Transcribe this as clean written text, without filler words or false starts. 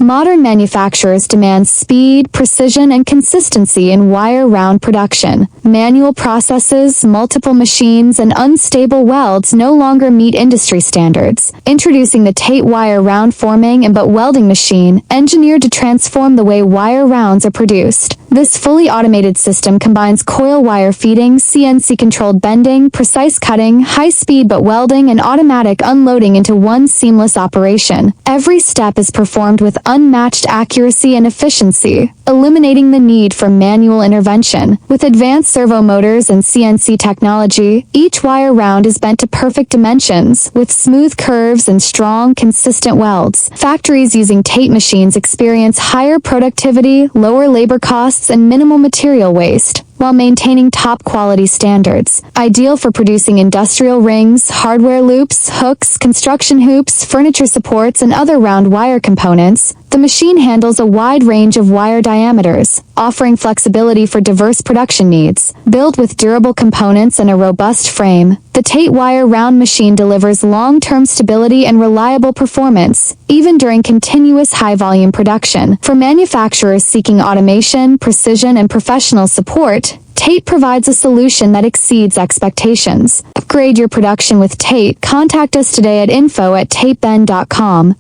Modern manufacturers demand speed, precision, and consistency in wire-round production. Manual processes, multiple machines, and unstable welds no longer meet industry standards. Introducing the TATE wire round forming and welding machine, engineered to transform the way wire rounds are produced. This fully automated system combines coil wire feeding, CNC-controlled bending, precise cutting, high-speed welding, and automatic unloading into one seamless operation. Every step is performed with unmatched accuracy and efficiency, eliminating the need for manual intervention. With advanced servo motors and CNC technology, each wire round is bent to perfect dimensions, with smooth curves and strong, consistent welds. Factories using TATE machines experience higher productivity, lower labor costs, and minimal material waste, while maintaining top quality standards. Ideal for producing industrial rings, hardware loops, hooks, construction hoops, furniture supports, and other round wire components, the machine handles a wide range of wire diameters, offering flexibility for diverse production needs. Built with durable components and a robust frame, the TATE wire round machine delivers long-term stability and reliable performance, even during continuous high-volume production. For manufacturers seeking automation, precision, and professional support, TATE provides a solution that exceeds expectations. Upgrade your production with TATE. Contact us today at info@tateben.com.